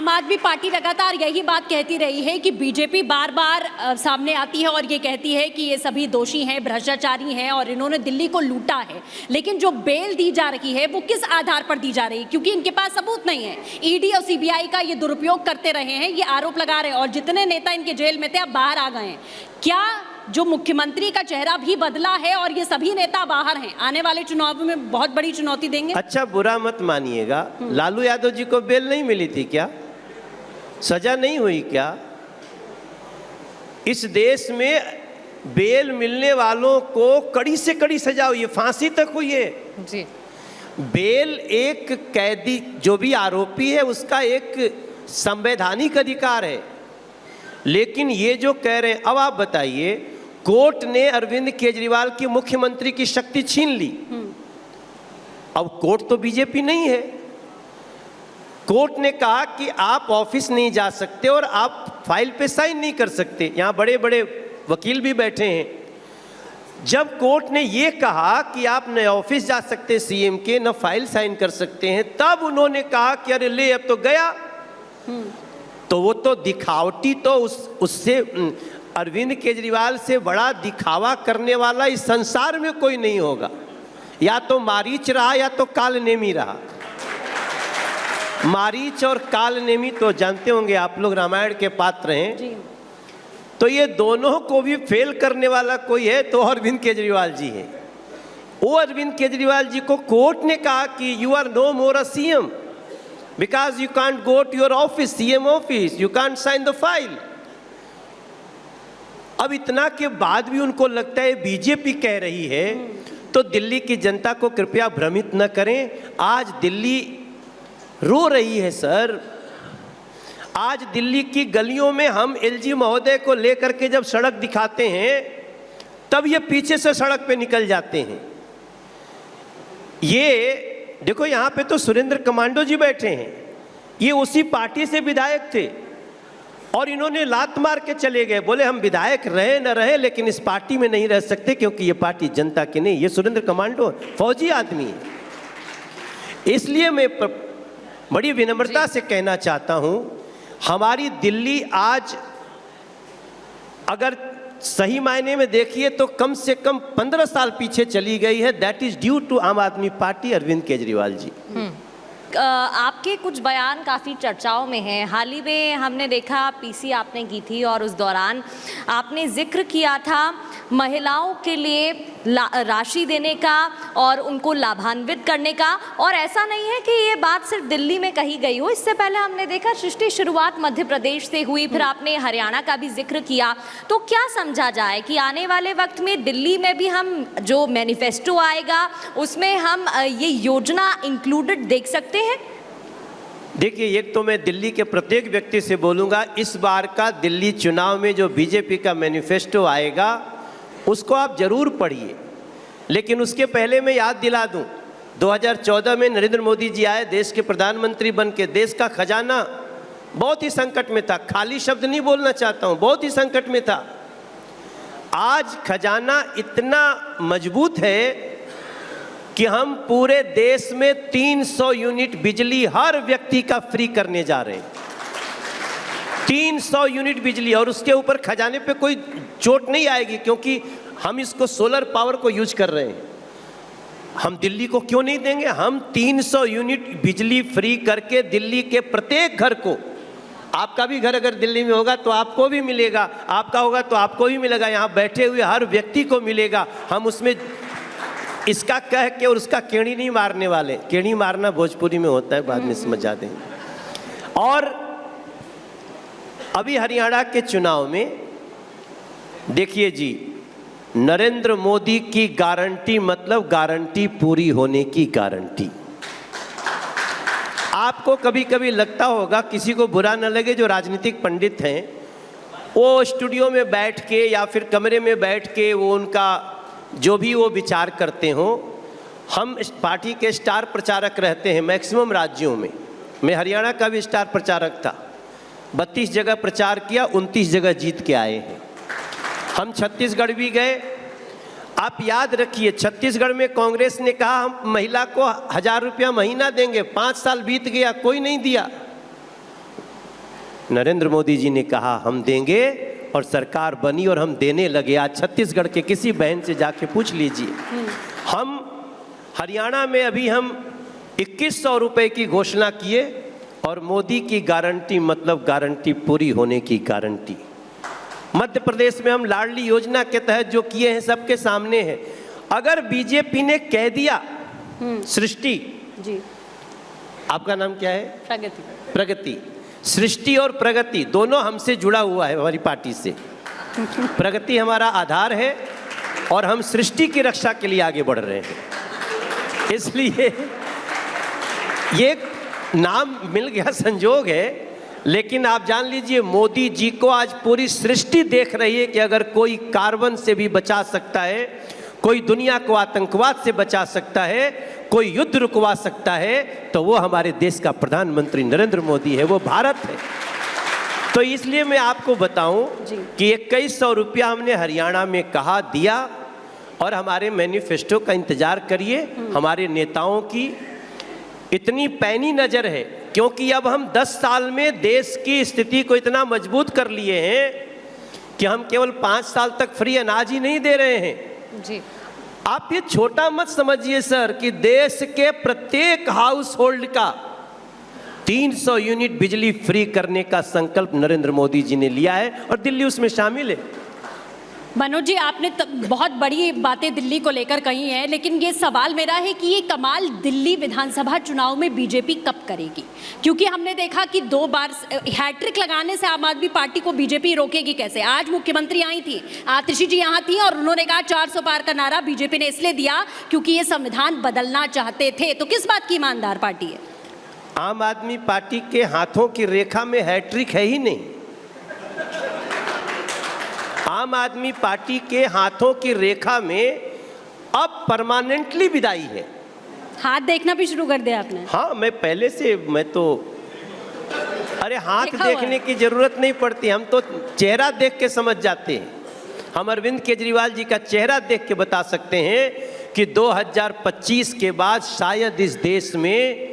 आम आदमी पार्टी लगातार यही बात कहती रही है कि बीजेपी बार बार सामने आती है और ये कहती है कि ये सभी दोषी हैं, भ्रष्टाचारी हैं और इन्होंने दिल्ली को लूटा है। लेकिन जो बेल दी जा रही है वो किस आधार पर दी जा रही है? क्योंकि इनके पास सबूत नहीं है। ईडी और सीबीआई का ये दुरुपयोग करते रहे हैं, ये आरोप लगा रहे हैं और जितने नेता इनके जेल में थे अब बाहर आ गए हैं। क्या जो मुख्यमंत्री का चेहरा भी बदला है और ये सभी नेता बाहर हैं, आने वाले चुनाव में बहुत बड़ी चुनौती देंगे? अच्छा, बुरा मत मानिएगा, लालू यादव जी को बेल नहीं मिली थी क्या? सजा नहीं हुई क्या? इस देश में बेल मिलने वालों को कड़ी से कड़ी सजा हुई है, फांसी तक हुई है जी। बेल एक कैदी, जो भी आरोपी है, उसका एक संवैधानिक अधिकार है। लेकिन ये जो कह रहे हैं, अब आप बताइए, कोर्ट ने अरविंद केजरीवाल की मुख्यमंत्री की शक्ति छीन ली। अब कोर्ट तो बीजेपी नहीं है। कोर्ट ने कहा कि आप ऑफिस नहीं जा सकते और आप फाइल पे साइन नहीं कर सकते। यहाँ बड़े बड़े वकील भी बैठे हैं। जब कोर्ट ने ये कहा कि आप न ऑफिस जा सकते सीएम के, न फाइल साइन कर सकते हैं, तब उन्होंने कहा कि अरे ले, अब तो गया। तो वो तो दिखावटी, तो उससे अरविंद केजरीवाल से बड़ा दिखावा करने वाला इस संसार में कोई नहीं होगा। या तो मारीच रहा या तो कालनेमी रहा। मारीच और कालनेमी तो जानते होंगे आप लोग, रामायण के पात्र हैं जी। तो ये दोनों को भी फेल करने वाला कोई है तो अरविंद केजरीवाल जी है। वो अरविंद केजरीवाल जी को कोर्ट ने कहा कि you are no more a CM because you can't go to your office, CM office, you can't sign the file। अब इतना के बाद भी उनको लगता है बीजेपी कह रही है, तो दिल्ली की जनता को कृपया भ्रमित न करें। आज दिल्ली रो रही है सर। आज दिल्ली की गलियों में हम एलजी महोदय को लेकर के जब सड़क दिखाते हैं, तब ये पीछे से सड़क पे निकल जाते हैं। ये देखो, यहाँ पे तो सुरेंद्र कमांडो जी बैठे हैं, ये उसी पार्टी से विधायक थे और इन्होंने लात मार के चले गए। बोले हम विधायक रहे न रहे लेकिन इस पार्टी में नहीं रह सकते क्योंकि ये पार्टी जनता की नहीं। ये सुरेंद्र कमांडो फौजी आदमी है। इसलिए मैं बड़ी विनम्रता से कहना चाहता हूँ, हमारी दिल्ली आज अगर सही मायने में देखिए तो कम से कम 15 साल पीछे चली गई है। दैट इज ड्यू टू आम आदमी पार्टी, अरविंद केजरीवाल जी। आपके कुछ बयान काफ़ी चर्चाओं में हैं। हाल ही में हमने देखा पीसी आपने की थी और उस दौरान आपने जिक्र किया था महिलाओं के लिए राशि देने का और उनको लाभान्वित करने का। और ऐसा नहीं है कि ये बात सिर्फ दिल्ली में कही गई हो, इससे पहले हमने देखा सृष्टि शुरुआत मध्य प्रदेश से हुई, फिर आपने हरियाणा का भी जिक्र किया। तो क्या समझा जाए कि आने वाले वक्त में दिल्ली में भी हम जो मैनिफेस्टो आएगा उसमें हम ये योजना इंक्लूडेड देख सकते हैं? देखिए, एक तो मैं दिल्ली के प्रत्येक व्यक्ति से बोलूँगा, इस बार का दिल्ली चुनाव में जो बीजेपी का मैनिफेस्टो आएगा उसको आप जरूर पढ़िए। लेकिन उसके पहले मैं याद दिला दूं, 2014 में नरेंद्र मोदी जी आए देश के प्रधानमंत्री बन के। देश का खजाना बहुत ही संकट में था, खाली शब्द नहीं बोलना चाहता हूं, बहुत ही संकट में था। आज खजाना इतना मजबूत है कि हम पूरे देश में 300 यूनिट बिजली हर व्यक्ति का फ्री करने जा रहे हैं। 300 यूनिट बिजली, और उसके ऊपर खजाने पे कोई चोट नहीं आएगी क्योंकि हम इसको सोलर पावर को यूज कर रहे हैं। हम दिल्ली को क्यों नहीं देंगे? हम 300 यूनिट बिजली फ्री करके दिल्ली के प्रत्येक घर को, आपका भी घर अगर दिल्ली में होगा तो आपको भी मिलेगा, आपका होगा तो आपको भी मिलेगा, यहाँ बैठे हुए हर व्यक्ति को मिलेगा। हम उसमें इसका कह के और उसका केड़ी नहीं मारने वाले। केड़ी मारना भोजपुरी में होता है, बाद में समझ जाते हैं। और अभी हरियाणा के चुनाव में देखिए जी, नरेंद्र मोदी की गारंटी मतलब गारंटी पूरी होने की गारंटी। आपको कभी कभी लगता होगा, किसी को बुरा न लगे जो राजनीतिक पंडित हैं, वो स्टूडियो में बैठ के या फिर कमरे में बैठ के वो उनका जो भी वो विचार करते हो। हम इस पार्टी के स्टार प्रचारक रहते हैं मैक्सिमम राज्यों में। मैं हरियाणा का भी स्टार प्रचारक था, 32 जगह प्रचार किया, 29 जगह जीत के आए हैं। हम छत्तीसगढ़ भी गए। आप याद रखिए, छत्तीसगढ़ में कांग्रेस ने कहा हम महिला को 1000 रुपया महीना देंगे, 5 साल बीत गया, कोई नहीं दिया। नरेंद्र मोदी जी ने कहा हम देंगे और सरकार बनी और हम देने लगे। आज छत्तीसगढ़ के किसी बहन से जाके पूछ लीजिए। हम हरियाणा में अभी हम 2100 रुपए की घोषणा किए और मोदी की गारंटी मतलब गारंटी पूरी होने की गारंटी। मध्य प्रदेश में हम लाडली योजना के तहत जो किए हैं सबके सामने है। अगर बीजेपी ने कह दिया सृष्टि, जी, आपका नाम क्या है? प्रगति। प्रगति, सृष्टि और प्रगति दोनों हमसे जुड़ा हुआ है हमारी पार्टी से। प्रगति हमारा आधार है और हम सृष्टि की रक्षा के लिए आगे बढ़ रहे हैं। इसलिए ये नाम मिल गया, संजोग है। लेकिन आप जान लीजिए मोदी जी को आज पूरी सृष्टि देख रही है कि अगर कोई कार्बन से भी बचा सकता है, कोई दुनिया को आतंकवाद से बचा सकता है, कोई युद्ध रुकवा सकता है, तो वो हमारे देश का प्रधानमंत्री नरेंद्र मोदी है, वो भारत है। तो इसलिए मैं आपको बताऊं कि 2100 रुपया हमने हरियाणा में कहा दिया और हमारे मैनिफेस्टो का इंतजार करिए। हमारे नेताओं की इतनी पैनी नज़र है क्योंकि अब हम 10 साल में देश की स्थिति को इतना मजबूत कर लिए हैं कि हम केवल 5 साल तक फ्री अनाज ही नहीं दे रहे हैं जी। आप ये छोटा मत समझिए सर कि देश के प्रत्येक हाउस होल्ड का 300 यूनिट बिजली फ्री करने का संकल्प नरेंद्र मोदी जी ने लिया है और दिल्ली उसमें शामिल है। मनोज जी, आपने बहुत बड़ी बातें दिल्ली को लेकर कही हैं, लेकिन ये सवाल मेरा है कि ये कमाल दिल्ली विधानसभा चुनाव में बीजेपी कब करेगी? क्योंकि हमने देखा कि 2 बार हैट्रिक लगाने से आम आदमी पार्टी को बीजेपी रोकेगी कैसे? आज मुख्यमंत्री आई थी, आतिशी जी यहाँ थी और उन्होंने कहा 400 पार का नारा बीजेपी ने इसलिए दिया क्योंकि ये संविधान बदलना चाहते थे। तो किस बात की ईमानदार पार्टी है? आम आदमी पार्टी के हाथों की रेखा में हैट्रिक है ही नहीं। आम आदमी पार्टी के हाथों की रेखा में अब परमानेंटली विदाई है। हाथ देखना भी शुरू कर दिया आपने? हाँ, मैं पहले से, मैं तो अरे हाथ देखने की जरूरत नहीं पड़ती, हम तो चेहरा देख के समझ जाते हैं। हम अरविंद केजरीवाल जी का चेहरा देख के बता सकते हैं कि 2025 के बाद शायद इस देश में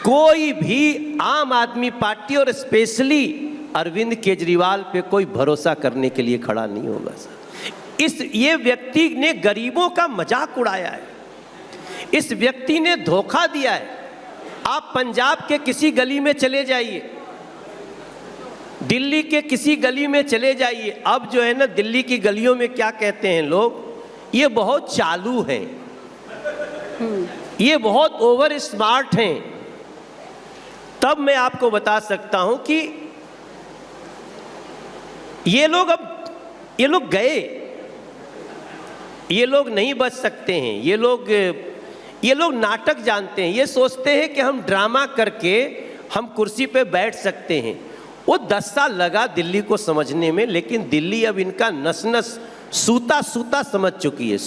कोई भी आम आदमी पार्टी और स्पेशली अरविंद केजरीवाल पे कोई भरोसा करने के लिए खड़ा नहीं होगा सर। ये व्यक्ति ने गरीबों का मजाक उड़ाया है, इस व्यक्ति ने धोखा दिया है। आप पंजाब के किसी गली में चले जाइए, दिल्ली के किसी गली में चले जाइए, अब जो है ना दिल्ली की गलियों में क्या कहते हैं लोग, ये बहुत चालू हैं, ये बहुत ओवर स्मार्ट हैं। तब मैं आपको बता सकता हूं कि ये लोग गए, ये लोग नहीं बच सकते हैं। ये लोग नाटक जानते हैं, ये सोचते हैं कि हम ड्रामा करके हम कुर्सी पे बैठ सकते हैं। वो 10 साल लगा दिल्ली को समझने में, लेकिन दिल्ली अब इनका नस नस सूता सूता समझ चुकी है।